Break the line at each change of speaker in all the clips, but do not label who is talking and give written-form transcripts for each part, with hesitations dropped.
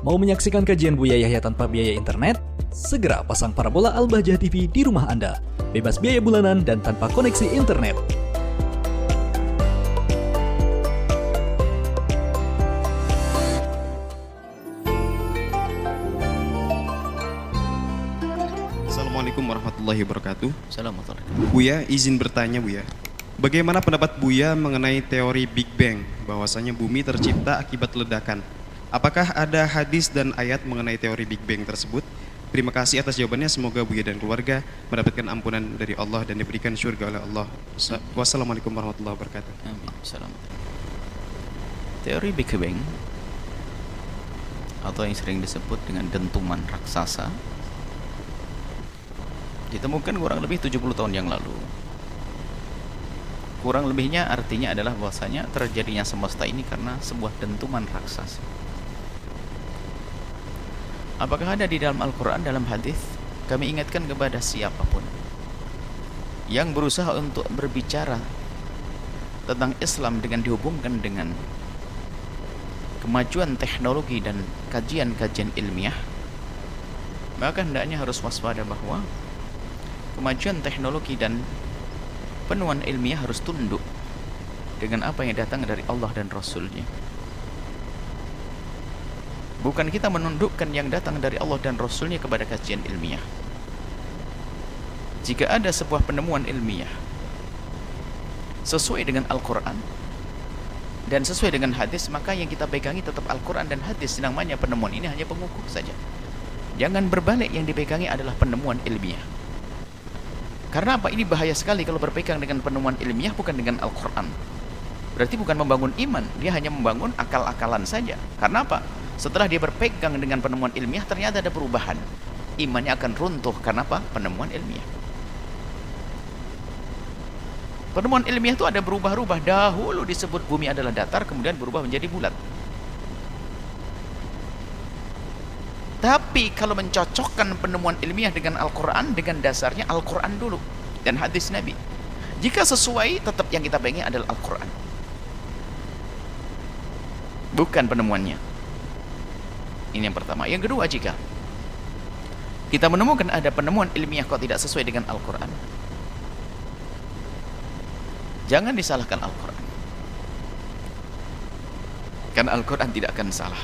Mau menyaksikan kajian Buya Yahya tanpa biaya internet? Segera pasang parabola Al-Bahjah TV di rumah Anda. Bebas biaya bulanan dan tanpa koneksi internet.
Assalamualaikum warahmatullahi wabarakatuh.
Assalamualaikum.
Buya, izin bertanya Buya. Bagaimana pendapat Buya mengenai teori Big Bang, bahwasanya bumi tercipta akibat ledakan? Apakah ada hadis dan ayat mengenai teori Big Bang tersebut? Terima kasih atas jawabannya. Semoga Buya dan keluarga mendapatkan ampunan dari Allah dan diberikan syurga oleh Allah. Wassalamualaikum warahmatullahi wabarakatuh.
Amin. Assalamualaikum. Teori Big Bang atau yang sering disebut dengan dentuman raksasa ditemukan kurang lebih 70 tahun yang lalu. Kurang lebihnya artinya adalah bahwasanya terjadinya semesta ini karena sebuah dentuman raksasa. Apakah ada di dalam Al-Quran, dalam hadis? Kami ingatkan kepada siapapun yang berusaha untuk berbicara tentang Islam dengan dihubungkan dengan kemajuan teknologi dan kajian-kajian ilmiah, maka hendaknya harus waspada bahwa kemajuan teknologi dan penemuan ilmiah harus tunduk dengan apa yang datang dari Allah dan Rasulnya. Bukan kita menundukkan yang datang dari Allah dan Rasulnya kepada kajian ilmiah. Jika ada sebuah penemuan ilmiah sesuai dengan Al-Quran dan sesuai dengan hadis, maka yang kita pegangi tetap Al-Quran dan hadis. Namanya penemuan ini hanya pengukur saja. Jangan berbalik, yang dipegangi adalah penemuan ilmiah. Karena apa? Ini bahaya sekali kalau berpegang dengan penemuan ilmiah bukan dengan Al-Quran. Berarti bukan membangun iman, dia hanya membangun akal-akalan saja. Karena apa? Setelah dia berpegang dengan penemuan ilmiah, ternyata ada perubahan. Imannya akan runtuh. Karena apa? Penemuan ilmiah. Penemuan ilmiah itu ada berubah-ubah. Dahulu disebut bumi adalah datar, kemudian berubah menjadi bulat. Tapi kalau mencocokkan penemuan ilmiah dengan Al-Quran, dengan dasarnya Al-Quran dulu dan hadis Nabi. Jika sesuai, tetap yang kita pegangi adalah Al-Quran, bukan penemuannya. Ini yang pertama. Yang kedua, jika kita menemukan ada penemuan ilmiah kok tidak sesuai dengan Al-Quran, jangan disalahkan Al-Quran, karena Al-Quran tidak akan salah.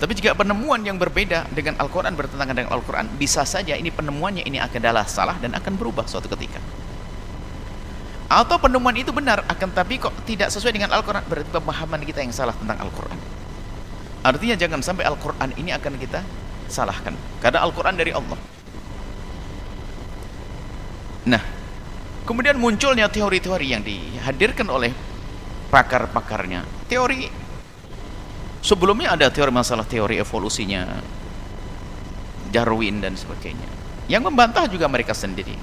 Tapi jika penemuan yang berbeda dengan Al-Quran, bertentangan dengan Al-Quran, bisa saja ini penemuannya ini adalah salah dan akan berubah suatu ketika. Atau penemuan itu benar, akan tapi kok tidak sesuai dengan Al-Quran, berarti pemahaman kita yang salah tentang Al-Quran. Artinya jangan sampai Al-Quran ini akan kita salahkan, karena Al-Quran dari Allah. Nah, kemudian munculnya teori-teori yang dihadirkan oleh pakar-pakarnya. Teori sebelumnya ada teori masalah teori evolusinya Darwin dan sebagainya, yang membantah juga mereka sendiri,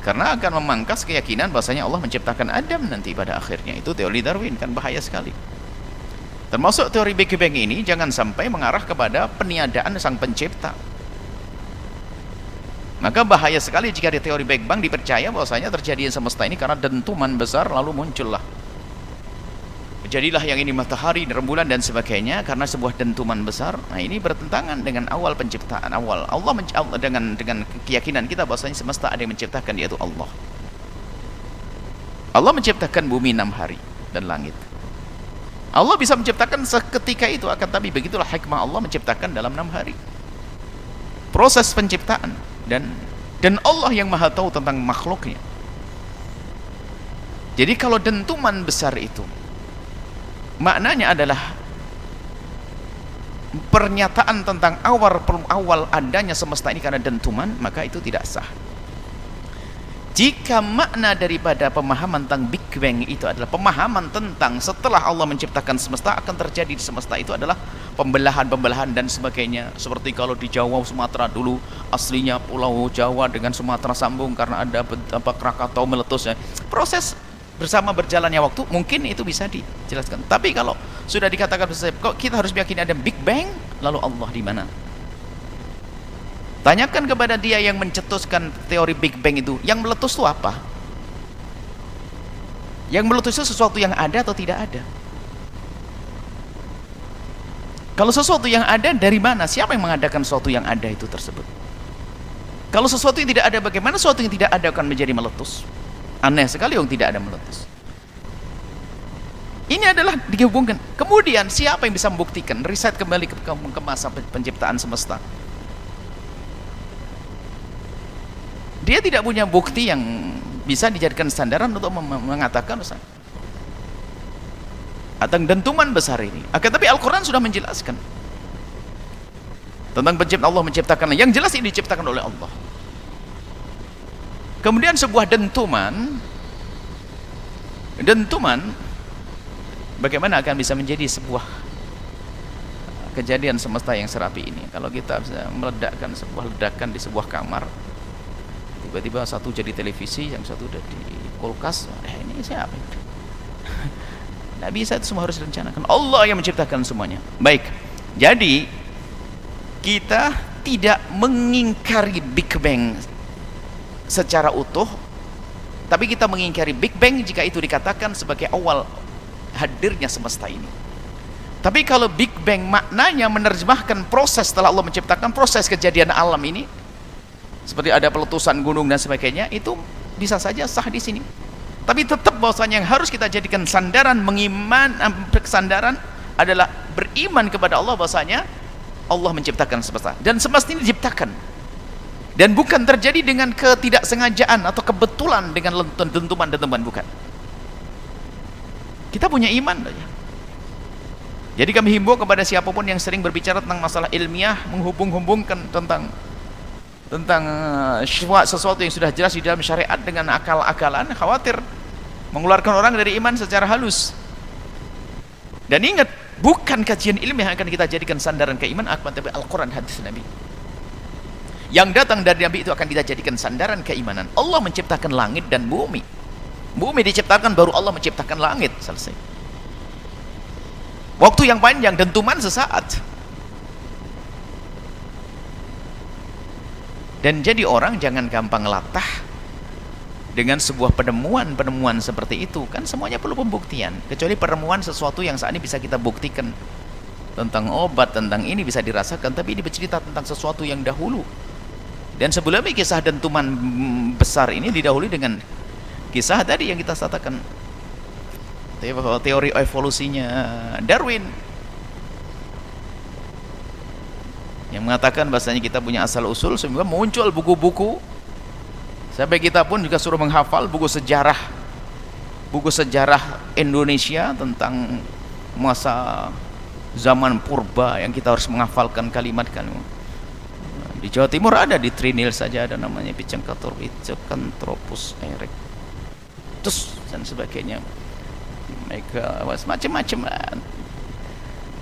karena akan memangkas keyakinan bahasanya Allah menciptakan Adam nanti pada akhirnya. Itu teori Darwin, kan bahaya sekali. Termasuk teori Big Bang ini jangan sampai mengarah kepada peniadaan sang pencipta. Maka bahaya sekali jika di teori Big Bang dipercaya bahwasanya terjadi semesta ini karena dentuman besar lalu muncullah. Jadilah yang ini matahari, rembulan dan sebagainya karena sebuah dentuman besar. Nah, ini bertentangan dengan awal penciptaan awal. Allah dengan keyakinan kita bahwasanya semesta ada yang menciptakan, yaitu Allah. Allah menciptakan bumi 6 hari dan langit. Allah bisa menciptakan seketika itu, akan tapi begitulah hikmah Allah menciptakan dalam 6 hari. Proses penciptaan dan Allah yang maha tahu tentang makhluknya. Jadi kalau dentuman besar itu maknanya adalah pernyataan tentang awal adanya semesta ini karena dentuman, maka itu tidak sah. Jika makna daripada pemahaman tentang Big Bang itu adalah pemahaman tentang setelah Allah menciptakan semesta akan terjadi di semesta itu adalah pembelahan-pembelahan dan sebagainya. Seperti kalau di Jawa Sumatera dulu aslinya Pulau Jawa dengan Sumatera sambung karena ada Krakatau meletus. Proses bersama berjalannya waktu mungkin itu bisa dijelaskan. Tapi kalau sudah dikatakan kok kita harus meyakini ada Big Bang, lalu Allah di mana? Tanyakan kepada dia yang mencetuskan teori Big Bang itu, yang meletus itu apa? Yang meletus itu sesuatu yang ada atau tidak ada? Kalau sesuatu yang ada, dari mana? Siapa yang mengadakan sesuatu yang ada itu tersebut? Kalau sesuatu yang tidak ada, bagaimana sesuatu yang tidak ada akan menjadi meletus? Aneh sekali yang tidak ada meletus. Ini adalah dihubungkan. Kemudian siapa yang bisa membuktikan? Riset kembali ke masa penciptaan semesta. Dia tidak punya bukti yang bisa dijadikan sandaran untuk mengatakan atau dentuman besar ini. Akan tapi Al-Quran sudah menjelaskan tentang penciptaan. Allah menciptakan, yang jelas ini diciptakan oleh Allah. Kemudian sebuah dentuman, bagaimana akan bisa menjadi sebuah kejadian semesta yang serapi ini? Kalau kita bisa meledakkan sebuah ledakan di sebuah kamar, tiba-tiba satu jadi televisi, yang satu udah di kulkas, ini siapa? Tidak bisa, itu semua harus direncanakan. Allah yang menciptakan semuanya. Baik, jadi kita tidak mengingkari Big Bang secara utuh, tapi kita mengingkari Big Bang jika itu dikatakan sebagai awal hadirnya semesta ini. Tapi kalau Big Bang maknanya menerjemahkan proses setelah Allah menciptakan, proses kejadian alam ini, seperti ada peletusan gunung dan sebagainya, itu bisa saja sah di sini. Tapi tetap bahwasanya yang harus kita jadikan sandaran kesandaran adalah beriman kepada Allah, bahwasanya Allah menciptakan semesta dan semesta ini diciptakan dan bukan terjadi dengan ketidaksengajaan atau kebetulan dengan dentuman-dentuman, bukan. Kita punya iman saja. Jadi kami himbau kepada siapapun yang sering berbicara tentang masalah ilmiah, menghubung-hubungkan tentang sesuatu yang sudah jelas di dalam syariat dengan akal-akalan, khawatir mengeluarkan orang dari iman secara halus. Dan ingat, bukan kajian ilmiah yang akan kita jadikan sandaran keiman, tapi Al-Quran, hadis Nabi yang datang dari Nabi itu akan kita jadikan sandaran keimanan. Allah menciptakan langit dan bumi. Bumi diciptakan, baru Allah menciptakan langit. Selesai. Waktu yang panjang, dentuman sesaat. Dan jadi orang jangan gampang latah dengan sebuah penemuan seperti itu. Kan semuanya perlu pembuktian. Kecuali penemuan sesuatu yang saat ini bisa kita buktikan. Tentang obat, tentang ini bisa dirasakan. Tapi ini bercerita tentang sesuatu yang dahulu. Dan sebelumnya kisah dentuman besar ini didahului dengan kisah tadi yang kita katakan. Teori evolusinya Darwin. Yang mengatakan bahasanya kita punya asal usul, sehingga muncul buku-buku sampai kita pun juga suruh menghafal buku sejarah Indonesia tentang masa zaman purba yang kita harus menghafalkan kalimat-kalimat. Di Jawa Timur ada, di Trinil saja ada namanya Pithecanthropus erectus dan sebagainya, mereka macam-macam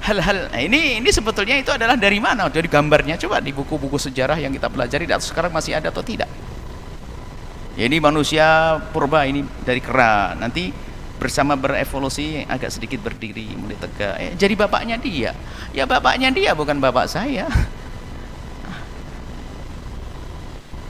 hal-hal. Nah, ini sebetulnya itu adalah dari mana? Dari gambarnya, coba di buku-buku sejarah yang kita pelajari, atau sekarang masih ada atau tidak. Ya, ini manusia purba ini dari kera, nanti bersama berevolusi agak sedikit berdiri, mulai tegak. Jadi bapaknya dia. Ya bapaknya dia, bukan bapak saya.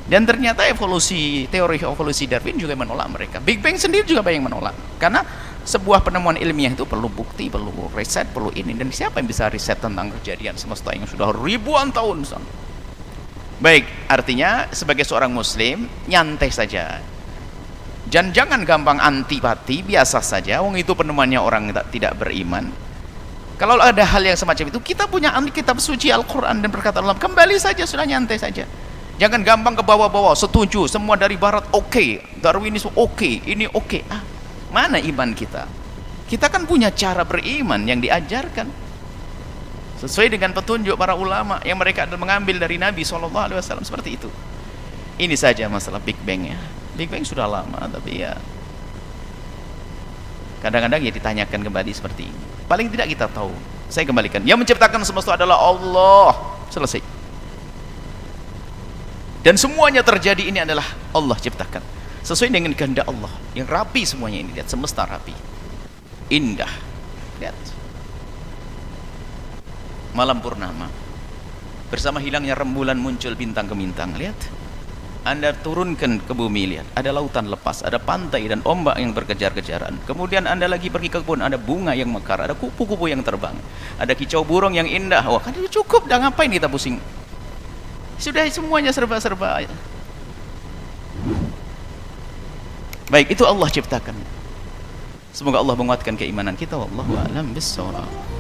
Dan ternyata teori evolusi Darwin juga menolak mereka. Big Bang sendiri juga banyak menolak. Karena sebuah penemuan ilmiah itu perlu bukti, perlu riset, perlu ini. Dan siapa yang bisa riset tentang kejadian semesta yang sudah ribuan tahun? Baik, artinya sebagai seorang muslim, nyantai saja. Dan jangan gampang antipati, biasa saja. Wong itu penemuannya orang tidak beriman. Kalau ada hal yang semacam itu, kita punya kitab suci Al-Quran dan perkataan Allah, kembali saja, sudah nyantai saja. Jangan gampang ke bawah-bawah, setuju, semua dari barat oke, Darwinisme oke, ini oke. Mana iman kita? Kita kan punya cara beriman yang diajarkan sesuai dengan petunjuk para ulama yang mereka mengambil dari Nabi SAW, seperti itu. Ini saja masalah Big Bang ya. Big Bang sudah lama, tapi ya kadang-kadang ya ditanyakan kembali seperti ini. Paling tidak kita tahu. Saya kembalikan, yang menciptakan semesta adalah Allah. Selesai. Dan semuanya terjadi ini adalah Allah ciptakan sesuai dengan kehendak Allah yang rapi semuanya ini. Lihat, semesta rapi, indah. Lihat, malam purnama bersama hilangnya rembulan muncul bintang ke bintang. Lihat, Anda turunkan ke bumi, lihat, ada lautan lepas, ada pantai dan ombak yang berkejar-kejaran. Kemudian Anda lagi pergi ke kebun, ada bunga yang mekar, ada kupu-kupu yang terbang, ada kicau burung yang indah. Wah, kan itu cukup, dah ngapain kita pusing? Sudah semuanya serba-serba. Baik, itu Allah ciptakan. Semoga Allah menguatkan keimanan kita. Wallahu a'lam bissawab.